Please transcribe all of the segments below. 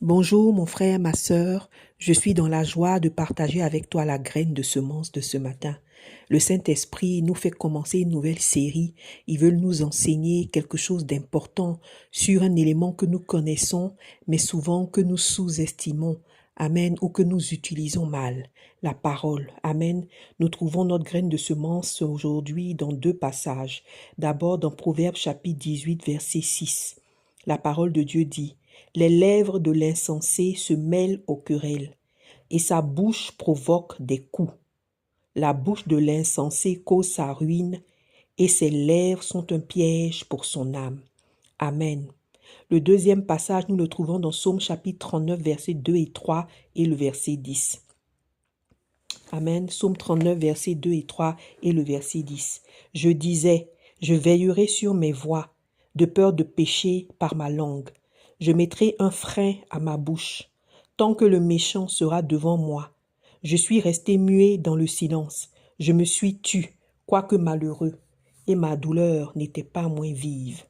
Bonjour mon frère, ma sœur, je suis dans la joie de partager avec toi la graine de semence de ce matin. Le Saint-Esprit nous fait commencer une nouvelle série. Il veut nous enseigner quelque chose d'important sur un élément que nous connaissons, mais souvent que nous sous-estimons. Amen, ou que nous utilisons mal. La parole. Amen. Nous trouvons notre graine de semence aujourd'hui dans deux passages. D'abord dans Proverbes chapitre 18, verset 6. La parole de Dieu dit: les lèvres de l'insensé se mêlent aux querelles, et sa bouche provoque des coups. La bouche de l'insensé cause sa ruine, et ses lèvres sont un piège pour son âme. Amen. Le deuxième passage, nous le trouvons dans Psaume chapitre 39, versets 2 et 3 et le verset 10. Amen. Psaume 39, versets 2 et 3 et le verset 10. Je disais, je veillerai sur mes voies, de peur de pécher par ma langue. Je mettrai un frein à ma bouche, tant que le méchant sera devant moi. Je suis resté muet dans le silence. Je me suis tu, quoique malheureux, et ma douleur n'était pas moins vive.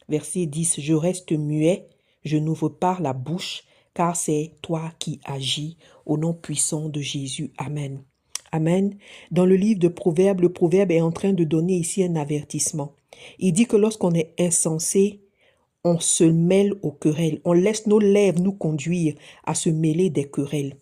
Verset 10. Je reste muet, je n'ouvre pas la bouche, car c'est toi qui agis, au nom puissant de Jésus. Amen. Amen. Dans le livre de Proverbes, le Proverbe est en train de donner ici un avertissement. Il dit que lorsqu'on est insensé, on se mêle aux querelles. On laisse nos lèvres nous conduire à se mêler des querelles.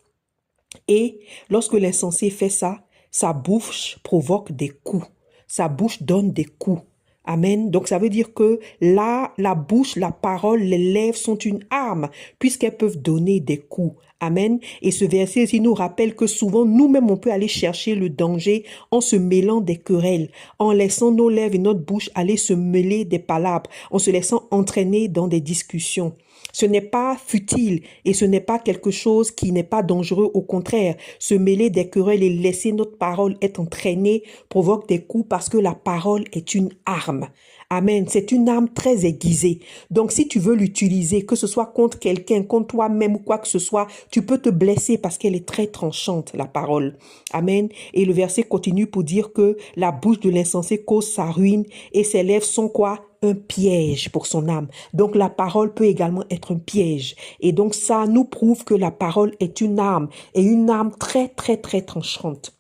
Et lorsque l'insensé fait ça, sa bouche provoque des coups. Sa bouche donne des coups. Amen. Donc ça veut dire que là, la bouche, la parole, les lèvres sont une arme puisqu'elles peuvent donner des coups. Amen. Et ce verset ici nous rappelle que souvent nous-mêmes on peut aller chercher le danger en se mêlant des querelles, en laissant nos lèvres et notre bouche aller se mêler des palabres, en se laissant entraîner dans des discussions. Ce n'est pas futile et ce n'est pas quelque chose qui n'est pas dangereux. Au contraire, se mêler des querelles et laisser notre parole être entraînée provoque des coups parce que la parole est une arme. Amen. C'est une arme très aiguisée. Donc, si tu veux l'utiliser, que ce soit contre quelqu'un, contre toi-même ou quoi que ce soit, tu peux te blesser parce qu'elle est très tranchante, la parole. Amen. Et le verset continue pour dire que la bouche de l'insensé cause sa ruine et ses lèvres sont quoi? Un piège pour son âme. Donc la parole peut également être un piège. Et donc ça nous prouve que la parole est une arme et une arme très très très tranchante.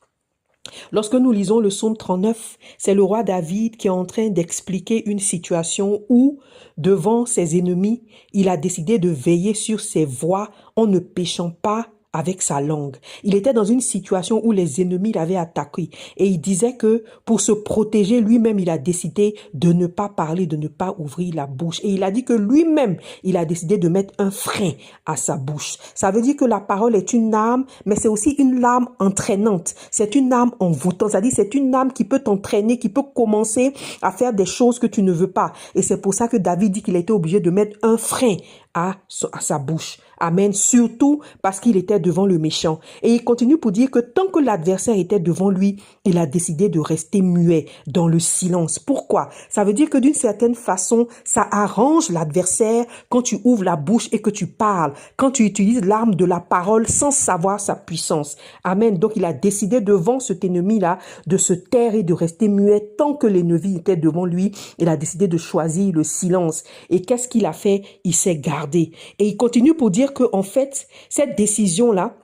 Lorsque nous lisons le psaume 39, c'est le roi David qui est en train d'expliquer une situation où, devant ses ennemis, il a décidé de veiller sur ses voies en ne péchant pas avec sa langue. Il était dans une situation où les ennemis l'avaient attaqué et il disait que pour se protéger lui-même, il a décidé de ne pas parler, de ne pas ouvrir la bouche. Et il a dit que lui-même, il a décidé de mettre un frein à sa bouche. Ça veut dire que la parole est une arme, mais c'est aussi une lame entraînante. C'est une arme envoûtante. C'est-à-dire c'est une arme qui peut t'entraîner, qui peut commencer à faire des choses que tu ne veux pas. Et c'est pour ça que David dit qu'il était obligé de mettre un frein à sa bouche. Amen. Surtout parce qu'il était devant le méchant. Et il continue pour dire que tant que l'adversaire était devant lui, il a décidé de rester muet dans le silence. Pourquoi? Ça veut dire que d'une certaine façon, ça arrange l'adversaire quand tu ouvres la bouche et que tu parles, quand tu utilises l'arme de la parole sans savoir sa puissance. Amen. Donc il a décidé devant cet ennemi-là de se taire et de rester muet tant que l'ennemi était devant lui. Il a décidé de choisir le silence. Et qu'est-ce qu'il a fait? Il s'est gardé. Et il continue pour dire que en fait, cette décision-là,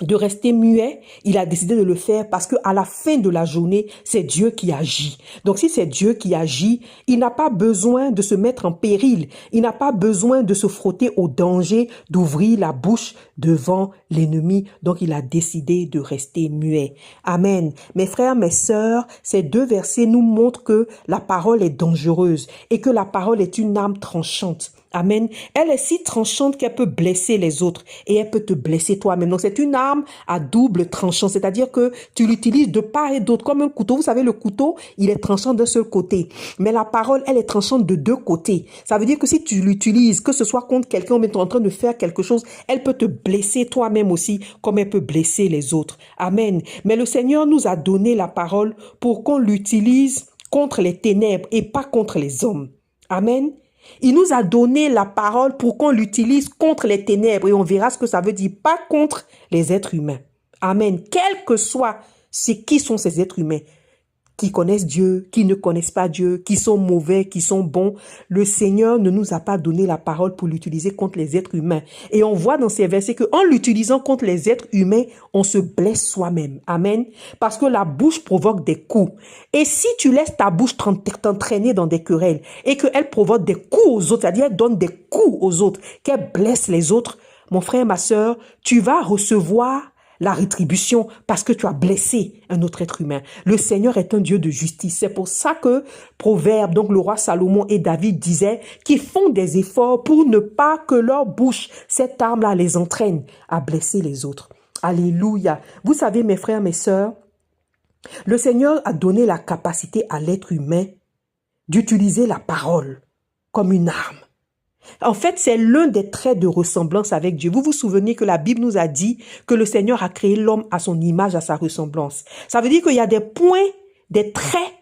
de rester muet, il a décidé de le faire parce que à la fin de la journée, c'est Dieu qui agit. Donc si c'est Dieu qui agit, il n'a pas besoin de se mettre en péril. Il n'a pas besoin de se frotter au danger d'ouvrir la bouche devant l'ennemi. Donc il a décidé de rester muet. Amen. Mes frères, mes sœurs, ces deux versets nous montrent que la parole est dangereuse et que la parole est une arme tranchante. Amen. Elle est si tranchante qu'elle peut blesser les autres et elle peut te blesser toi-même. Donc c'est une arme à double tranchant, c'est-à-dire que tu l'utilises de part et d'autre comme un couteau. Vous savez, le couteau, il est tranchant d'un seul côté, mais la parole, elle est tranchante de deux côtés. Ça veut dire que si tu l'utilises, que ce soit contre quelqu'un ou en train de faire quelque chose, elle peut te blesser toi-même aussi comme elle peut blesser les autres. Amen. Mais le Seigneur nous a donné la parole pour qu'on l'utilise contre les ténèbres et pas contre les hommes. Amen. Il nous a donné la parole pour qu'on l'utilise contre les ténèbres et on verra ce que ça veut dire, pas contre les êtres humains. Amen. Quel que soit qui sont ces êtres humains, qui connaissent Dieu, qui ne connaissent pas Dieu, qui sont mauvais, qui sont bons. Le Seigneur ne nous a pas donné la parole pour l'utiliser contre les êtres humains. Et on voit dans ces versets qu'en l'utilisant contre les êtres humains, on se blesse soi-même. Amen. Parce que la bouche provoque des coups. Et si tu laisses ta bouche t'entraîner dans des querelles et qu'elle provoque des coups aux autres, c'est-à-dire elle donne des coups aux autres, qu'elle blesse les autres, mon frère, ma sœur, tu vas recevoir la rétribution parce que tu as blessé un autre être humain. Le Seigneur est un Dieu de justice. C'est pour ça que Proverbe, donc le roi Salomon et David disaient qu'ils font des efforts pour ne pas que leur bouche, cette arme-là, les entraîne à blesser les autres. Alléluia. Vous savez, mes frères, mes sœurs, le Seigneur a donné la capacité à l'être humain d'utiliser la parole comme une arme. En fait, c'est l'un des traits de ressemblance avec Dieu. Vous vous souvenez que la Bible nous a dit que le Seigneur a créé l'homme à son image, à sa ressemblance. Ça veut dire qu'il y a des points, des traits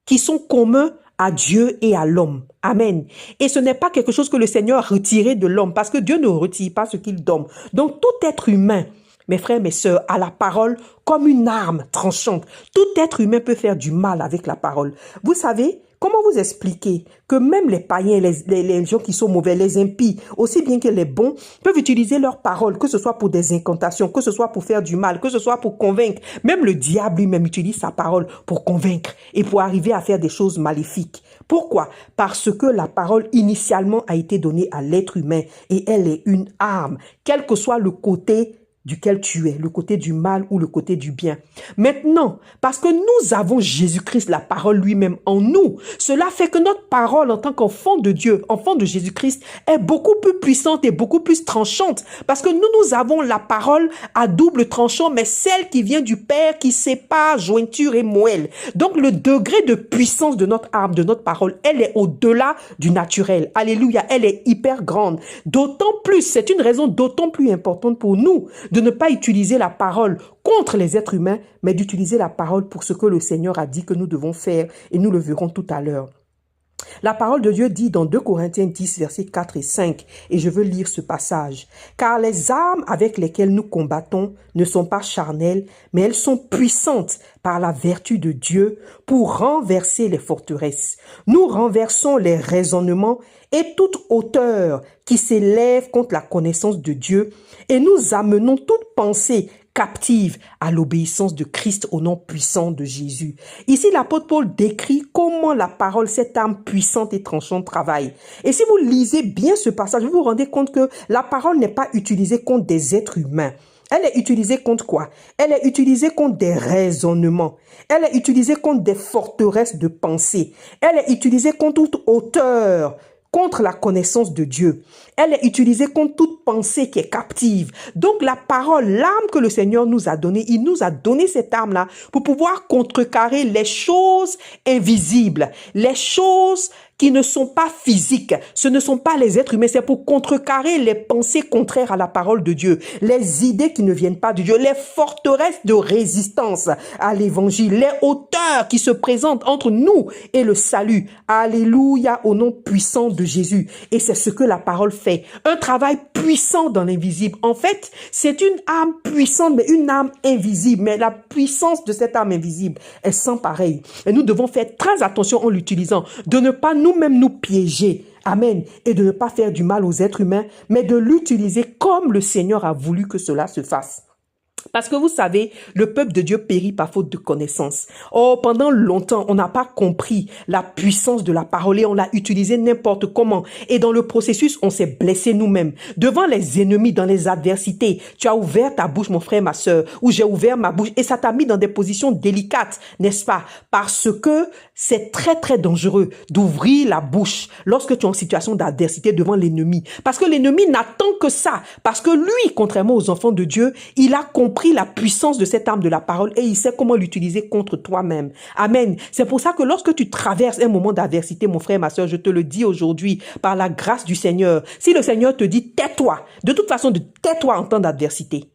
qui sont communs à Dieu et à l'homme. Amen. Et ce n'est pas quelque chose que le Seigneur a retiré de l'homme, parce que Dieu ne retire pas ce qu'il donne. Donc, tout être humain, mes frères, mes sœurs, a la parole comme une arme tranchante. Tout être humain peut faire du mal avec la parole. Vous savez, comment vous expliquer que même les païens, les gens qui sont mauvais, les impies, aussi bien que les bons, peuvent utiliser leurs paroles, que ce soit pour des incantations, que ce soit pour faire du mal, que ce soit pour convaincre. Même le diable lui-même utilise sa parole pour convaincre et pour arriver à faire des choses maléfiques. Pourquoi? Parce que la parole initialement a été donnée à l'être humain et elle est une arme, quel que soit le côté duquel tu es, le côté du mal ou le côté du bien. Maintenant, parce que nous avons Jésus-Christ, la parole lui-même en nous, cela fait que notre parole en tant qu'enfant de Dieu, enfant de Jésus-Christ, est beaucoup plus puissante et beaucoup plus tranchante. Parce que nous avons la parole à double tranchant, mais celle qui vient du Père qui sépare jointure et moelle. Donc le degré de puissance de notre arme, de notre parole, elle est au-delà du naturel. Alléluia, elle est hyper grande. D'autant plus, c'est une raison d'autant plus importante pour nous de ne pas utiliser la parole contre les êtres humains, mais d'utiliser la parole pour ce que le Seigneur a dit que nous devons faire, et nous le verrons tout à l'heure. La parole de Dieu dit dans 2 Corinthiens 10, versets 4 et 5, et je veux lire ce passage. « Car les armes avec lesquelles nous combattons ne sont pas charnelles, mais elles sont puissantes par la vertu de Dieu pour renverser les forteresses. Nous renversons les raisonnements et toute hauteur qui s'élève contre la connaissance de Dieu, et nous amenons toute pensée captive à l'obéissance de Christ au nom puissant de Jésus. » Ici, l'apôtre Paul décrit comment la parole, cette arme puissante et tranchante, travaille. Et si vous lisez bien ce passage, vous vous rendez compte que la parole n'est pas utilisée contre des êtres humains. Elle est utilisée contre quoi? Elle est utilisée contre des raisonnements. Elle est utilisée contre des forteresses de pensée. Elle est utilisée contre toute hauteur, contre la connaissance de Dieu. Elle est utilisée contre toute pensée qui est captive. Donc la parole, l'arme que le Seigneur nous a donnée, il nous a donné cette arme-là pour pouvoir contrecarrer les choses invisibles, les choses qui ne sont pas physiques. Ce ne sont pas les êtres humains, c'est pour contrecarrer les pensées contraires à la parole de Dieu, les idées qui ne viennent pas de Dieu, les forteresses de résistance à l'évangile, les hauteurs qui se présentent entre nous et le salut. Alléluia, au nom puissant de Jésus. Et c'est ce que la parole fait. Un travail puissant dans l'invisible. En fait, c'est une arme puissante, mais une arme invisible. Mais la puissance de cette arme invisible est sans pareil. Et nous devons faire très attention en l'utilisant, de ne pas nous-mêmes nous piéger. Amen. Et de ne pas faire du mal aux êtres humains, mais de l'utiliser comme le Seigneur a voulu que cela se fasse. Parce que vous savez, le peuple de Dieu périt par faute de connaissance. Oh, pendant longtemps, on n'a pas compris la puissance de la parole et on l'a utilisée n'importe comment. Et dans le processus, on s'est blessé nous-mêmes. Devant les ennemis, dans les adversités, tu as ouvert ta bouche, mon frère, ma sœur, ou j'ai ouvert ma bouche et ça t'a mis dans des positions délicates, n'est-ce pas? Parce que c'est très, très dangereux d'ouvrir la bouche lorsque tu es en situation d'adversité devant l'ennemi. Parce que l'ennemi n'attend que ça. Parce que lui, contrairement aux enfants de Dieu, il a compris la puissance de cette arme de la parole et il sait comment l'utiliser contre toi-même. Amen. C'est pour ça que lorsque tu traverses un moment d'adversité, mon frère, ma soeur, je te le dis aujourd'hui, par la grâce du Seigneur, si le Seigneur te dit tais-toi, de toute façon, tais-toi en temps d'adversité.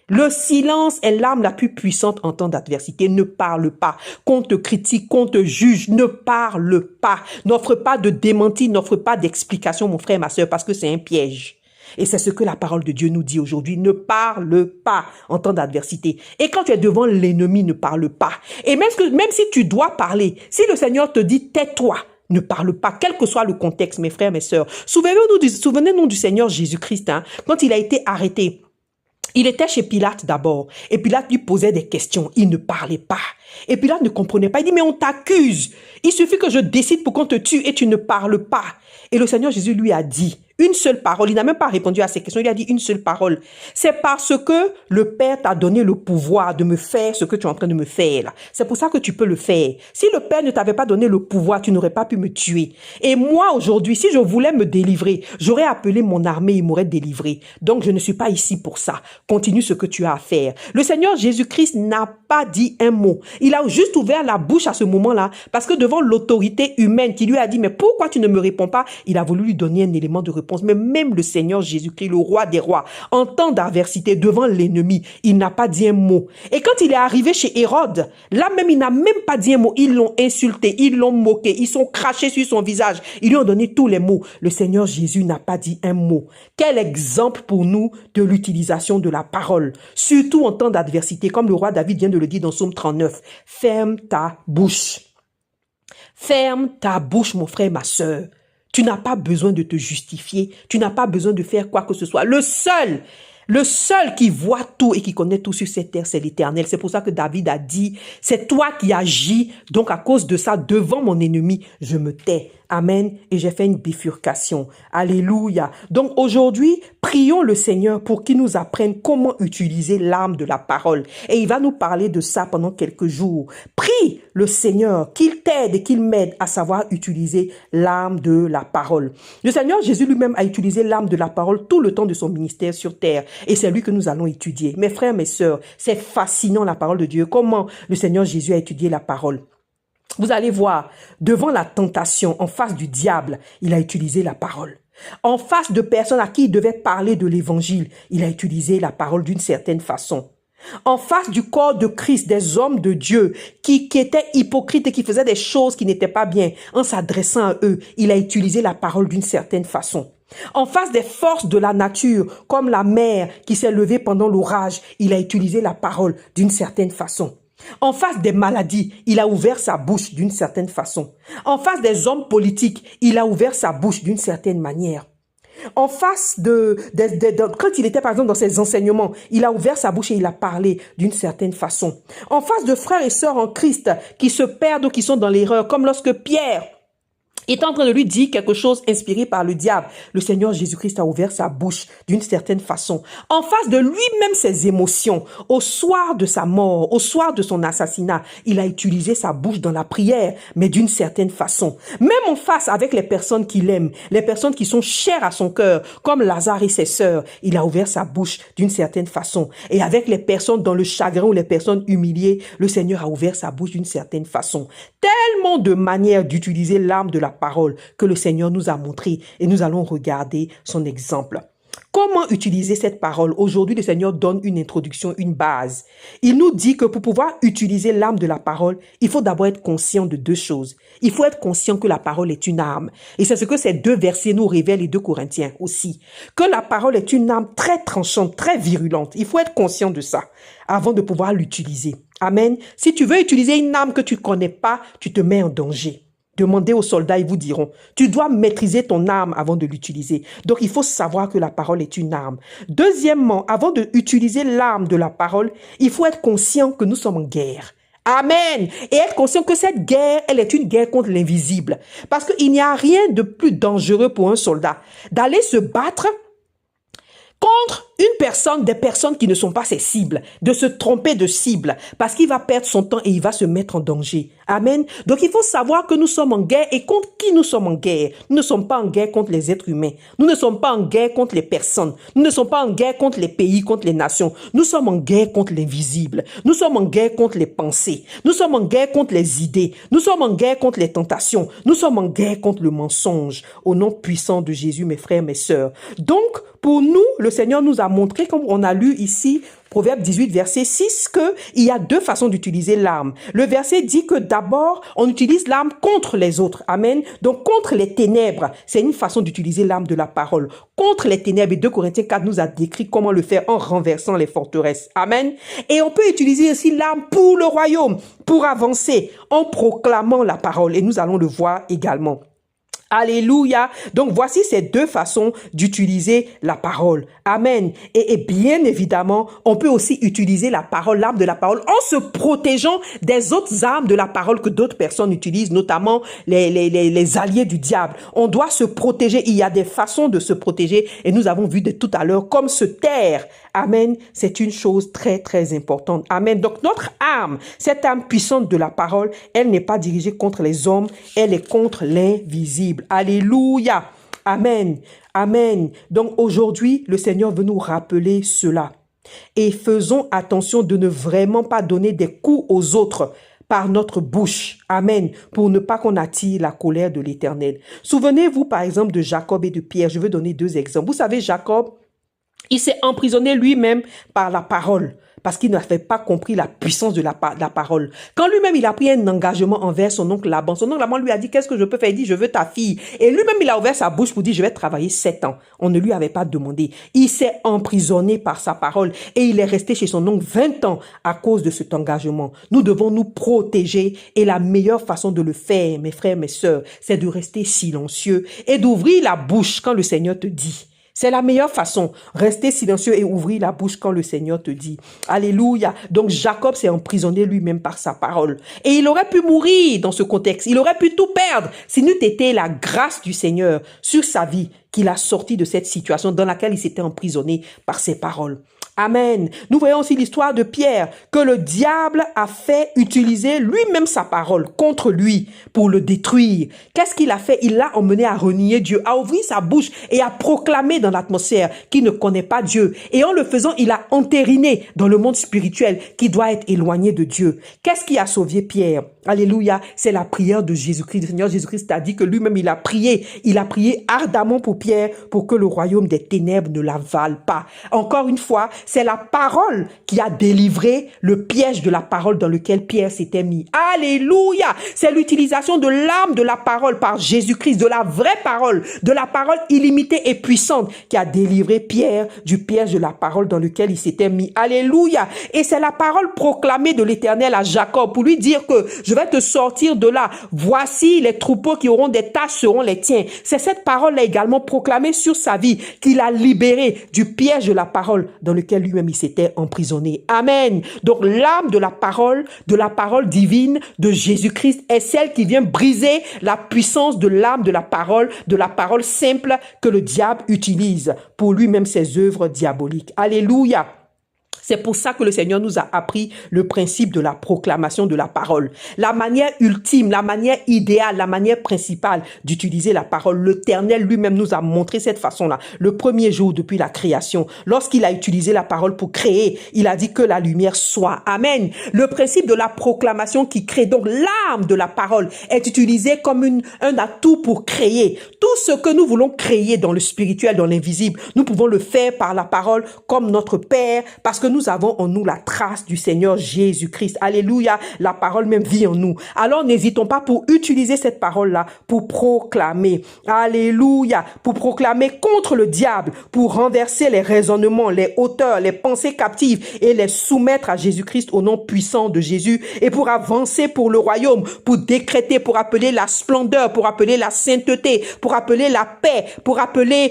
Le silence est l'arme la plus puissante en temps d'adversité. Ne parle pas. Qu'on te critique, qu'on te juge, ne parle pas. N'offre pas de démenti, n'offre pas d'explication, mon frère, ma soeur, parce que c'est un piège. Et c'est ce que la parole de Dieu nous dit aujourd'hui. Ne parle pas en temps d'adversité. Et quand tu es devant l'ennemi, ne parle pas. Et même si tu dois parler, si le Seigneur te dit tais-toi, ne parle pas, quel que soit le contexte, mes frères, mes sœurs. Souvenez-nous du Seigneur Jésus-Christ, hein, quand il a été arrêté. Il était chez Pilate d'abord. Et Pilate lui posait des questions. Il ne parlait pas. Et Pilate ne comprenait pas. Il dit, mais on t'accuse. Il suffit que je décide pour qu'on te tue et tu ne parles pas. Et le Seigneur Jésus lui a dit une seule parole. Il n'a même pas répondu à ces questions. Il a dit une seule parole. C'est parce que le Père t'a donné le pouvoir de me faire ce que tu es en train de me faire là. C'est pour ça que tu peux le faire. Si le Père ne t'avait pas donné le pouvoir, tu n'aurais pas pu me tuer. Et moi aujourd'hui, si je voulais me délivrer, j'aurais appelé mon armée, il m'aurait délivré. Donc je ne suis pas ici pour ça. Continue ce que tu as à faire. Le Seigneur Jésus-Christ n'a pas dit un mot. Il a juste ouvert la bouche à ce moment-là parce que devant l'autorité humaine qui lui a dit, mais pourquoi tu ne me réponds pas? Il a voulu lui donner un élément de réponse. Mais même le Seigneur Jésus-Christ, le roi des rois, en temps d'adversité devant l'ennemi, il n'a pas dit un mot. Et quand il est arrivé chez Hérode, là même, il n'a même pas dit un mot. Ils l'ont insulté, ils l'ont moqué, ils sont crachés sur son visage. Ils lui ont donné tous les mots. Le Seigneur Jésus n'a pas dit un mot. Quel exemple pour nous de l'utilisation de la parole, surtout en temps d'adversité, comme le roi David vient de le dire dans Psaume 39. Ferme ta bouche. Ferme ta bouche, mon frère, ma sœur. Tu n'as pas besoin de te justifier. Tu n'as pas besoin de faire quoi que ce soit. Le seul qui voit tout et qui connaît tout sur cette terre, c'est l'Éternel. C'est pour ça que David a dit, c'est toi qui agis. Donc à cause de ça, devant mon ennemi, je me tais. Amen. Et j'ai fait une bifurcation. Alléluia. Donc aujourd'hui, prions le Seigneur pour qu'il nous apprenne comment utiliser l'arme de la parole. Et il va nous parler de ça pendant quelques jours. Prie le Seigneur qu'il t'aide et qu'il m'aide à savoir utiliser l'arme de la parole. Le Seigneur Jésus lui-même a utilisé l'arme de la parole tout le temps de son ministère sur terre. Et c'est lui que nous allons étudier. Mes frères, mes sœurs, c'est fascinant la parole de Dieu. Comment le Seigneur Jésus a étudié la parole. Vous allez voir, devant la tentation, en face du diable, il a utilisé la parole. En face de personnes à qui il devait parler de l'évangile, il a utilisé la parole d'une certaine façon. En face du corps de Christ, des hommes de Dieu qui étaient hypocrites et qui faisaient des choses qui n'étaient pas bien, en s'adressant à eux, il a utilisé la parole d'une certaine façon. En face des forces de la nature, comme la mer qui s'est levée pendant l'orage, il a utilisé la parole d'une certaine façon. En face des maladies, il a ouvert sa bouche d'une certaine façon. En face des hommes politiques, il a ouvert sa bouche d'une certaine manière. En face quand il était par exemple dans ses enseignements, il a ouvert sa bouche et il a parlé d'une certaine façon. En face de frères et sœurs en Christ qui se perdent ou qui sont dans l'erreur, comme lorsque Pierre est en train de lui dire quelque chose inspiré par le diable. Le Seigneur Jésus-Christ a ouvert sa bouche d'une certaine façon. En face de lui-même ses émotions, au soir de sa mort, au soir de son assassinat, il a utilisé sa bouche dans la prière, mais d'une certaine façon. Même en face avec les personnes qu'il aime, les personnes qui sont chères à son cœur, comme Lazare et ses sœurs, il a ouvert sa bouche d'une certaine façon. Et avec les personnes dans le chagrin ou les personnes humiliées, le Seigneur a ouvert sa bouche d'une certaine façon. Tellement de manières d'utiliser l'arme de la parole que le Seigneur nous a montré et nous allons regarder son exemple. Comment utiliser cette parole? Aujourd'hui, le Seigneur donne une introduction, une base. Il nous dit que pour pouvoir utiliser l'arme de la parole, il faut d'abord être conscient de deux choses. Il faut être conscient que la parole est une arme. Et c'est ce que ces deux versets nous révèlent, les 2 Corinthiens aussi. Que la parole est une arme très tranchante, très virulente. Il faut être conscient de ça avant de pouvoir l'utiliser. Amen. Si tu veux utiliser une arme que tu ne connais pas, tu te mets en danger. Demandez aux soldats, ils vous diront, tu dois maîtriser ton arme avant de l'utiliser. Donc, il faut savoir que la parole est une arme. Deuxièmement, avant d'utiliser l'arme de la parole, il faut être conscient que nous sommes en guerre. Amen. Et être conscient que cette guerre, elle est une guerre contre l'invisible. Parce qu'il n'y a rien de plus dangereux pour un soldat d'aller se battre contre des personnes qui ne sont pas ses cibles, de se tromper de cible, parce qu'il va perdre son temps et il va se mettre en danger. Amen. Donc il faut savoir que nous sommes en guerre et contre qui nous sommes en guerre. Nous ne sommes pas en guerre contre les êtres humains. Nous ne sommes pas en guerre contre les personnes. Nous ne sommes pas en guerre contre les pays, contre les nations. Nous sommes en guerre contre l'invisible. Nous sommes en guerre contre les pensées. Nous sommes en guerre contre les idées. Nous sommes en guerre contre les tentations. Nous sommes en guerre contre le mensonge. Au nom puissant de Jésus, mes frères, mes sœurs. Donc, pour nous, le Seigneur nous a montré montrer, comme on a lu ici, Proverbe 18, verset 6, qu'il y a deux façons d'utiliser l'arme. Le verset dit que d'abord, on utilise l'arme contre les autres. Amen. Donc, contre les ténèbres, c'est une façon d'utiliser l'arme de la parole. Contre les ténèbres, et 2 Corinthiens 4 nous a décrit comment le faire en renversant les forteresses. Amen. Et on peut utiliser aussi l'arme pour le royaume, pour avancer, en proclamant la parole. Et nous allons le voir également. Alléluia. Donc, voici ces deux façons d'utiliser la parole. Amen. Et bien évidemment, on peut aussi utiliser la parole, l'arme de la parole, en se protégeant des autres armes de la parole que d'autres personnes utilisent, notamment les alliés du diable. On doit se protéger. Il y a des façons de se protéger et nous avons vu de tout à l'heure comme se taire. Amen. C'est une chose très, très importante. Amen. Donc, notre arme, cette arme puissante de la parole, elle n'est pas dirigée contre les hommes, elle est contre l'invisible. Alléluia. Amen. Amen. Donc aujourd'hui, le Seigneur veut nous rappeler cela. Et faisons attention de ne vraiment pas donner des coups aux autres par notre bouche. Amen. Pour ne pas qu'on attire la colère de l'Éternel. Souvenez-vous par exemple de Jacob et de Pierre. Je veux donner deux exemples. Vous savez, Jacob, il s'est emprisonné lui-même par la parole. Parce qu'il n'avait pas compris la puissance de la parole. Quand lui-même, il a pris un engagement envers son oncle Laban, lui a dit, qu'est-ce que je peux faire? Il dit, je veux ta fille. Et lui-même, il a ouvert sa bouche pour dire, je vais travailler 7 ans. On ne lui avait pas demandé. Il s'est emprisonné par sa parole et il est resté chez son oncle 20 ans à cause de cet engagement. Nous devons nous protéger et la meilleure façon de le faire, mes frères, mes sœurs, c'est de rester silencieux et d'ouvrir la bouche quand le Seigneur te dit. C'est la meilleure façon. Rester silencieux et ouvrir la bouche quand le Seigneur te dit. Alléluia. Donc Jacob s'est emprisonné lui-même par sa parole. Et il aurait pu mourir dans ce contexte. Il aurait pu tout perdre s'il n'eût été la grâce du Seigneur sur sa vie qu'il a sorti de cette situation dans laquelle il s'était emprisonné par ses paroles. Amen. Nous voyons aussi l'histoire de Pierre, que le diable a fait utiliser lui-même sa parole contre lui pour le détruire. Qu'est-ce qu'il a fait? Il l'a emmené à renier Dieu, à ouvrir sa bouche et à proclamer dans l'atmosphère qu'il ne connaît pas Dieu. Et en le faisant, il a entériné dans le monde spirituel qui doit être éloigné de Dieu. Qu'est-ce qui a sauvé Pierre? Alléluia. C'est la prière de Jésus-Christ. Le Seigneur Jésus-Christ a dit que lui-même, il a prié. Il a prié ardemment pour Pierre pour que le royaume des ténèbres ne l'avale pas. Encore une fois, c'est la parole qui a délivré le piège de la parole dans lequel Pierre s'était mis. Alléluia! C'est l'utilisation de l'arme de la parole par Jésus-Christ, de la vraie parole, de la parole illimitée et puissante qui a délivré Pierre du piège de la parole dans lequel il s'était mis. Alléluia! Et c'est la parole proclamée de l'Éternel à Jacob pour lui dire que je vais te sortir de là. Voici les troupeaux qui auront des tâches seront les tiens. C'est cette parole-là également proclamée sur sa vie qu'il a libéré du piège de la parole dans lequel lui-même il s'était emprisonné. Amen. Donc l'âme de la parole divine de Jésus-Christ est celle qui vient briser la puissance de l'âme de la parole simple que le diable utilise pour lui-même ses œuvres diaboliques. Alléluia. C'est pour ça que le Seigneur nous a appris le principe de la proclamation de la parole. La manière ultime, la manière idéale, la manière principale d'utiliser la parole. L'Éternel lui-même nous a montré cette façon-là. Le premier jour depuis la création, lorsqu'il a utilisé la parole pour créer, il a dit que la lumière soit. Amen. Le principe de la proclamation qui crée. Donc l'âme de la parole est utilisée comme un atout pour créer. Tout ce que nous voulons créer dans le spirituel, dans l'invisible, nous pouvons le faire par la parole comme notre Père, parce que nous avons en nous la trace du Seigneur Jésus-Christ. Alléluia. La parole même vit en nous. Alors n'hésitons pas pour utiliser cette parole-là pour proclamer. Alléluia. Pour proclamer contre le diable, pour renverser les raisonnements, les hauteurs, les pensées captives et les soumettre à Jésus-Christ au nom puissant de Jésus et pour avancer pour le royaume, pour décréter, pour appeler la splendeur, pour appeler la sainteté, pour appeler la paix, pour appeler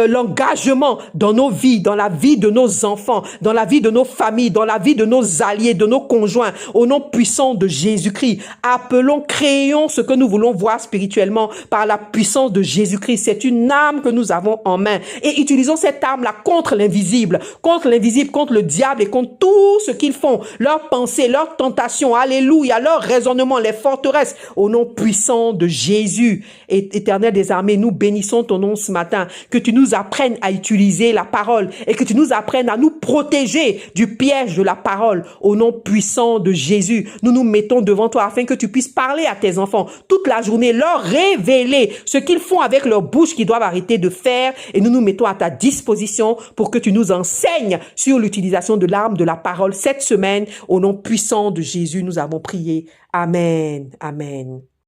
l'engagement dans nos vies, dans la vie de nos enfants, dans la vie de nos familles, dans la vie de nos alliés, de nos conjoints, au nom puissant de Jésus-Christ. Appelons, créons ce que nous voulons voir spirituellement par la puissance de Jésus-Christ. C'est une arme que nous avons en main. Et utilisons cette arme-là contre l'invisible, contre le diable et contre tout ce qu'ils font, leurs pensées, leurs tentations, alléluia, leurs raisonnements, les forteresses, au nom puissant de Jésus. Et Éternel des armées, nous bénissons ton nom ce matin, que tu nous apprennes à utiliser la parole et que tu nous apprennes à nous protéger protéger du piège de la parole au nom puissant de Jésus. Nous nous mettons devant toi afin que tu puisses parler à tes enfants toute la journée, leur révéler ce qu'ils font avec leur bouche qu'ils doivent arrêter de faire, et nous nous mettons à ta disposition pour que tu nous enseignes sur l'utilisation de l'arme de la parole cette semaine. Au nom puissant de Jésus, nous avons prié. Amen. Amen.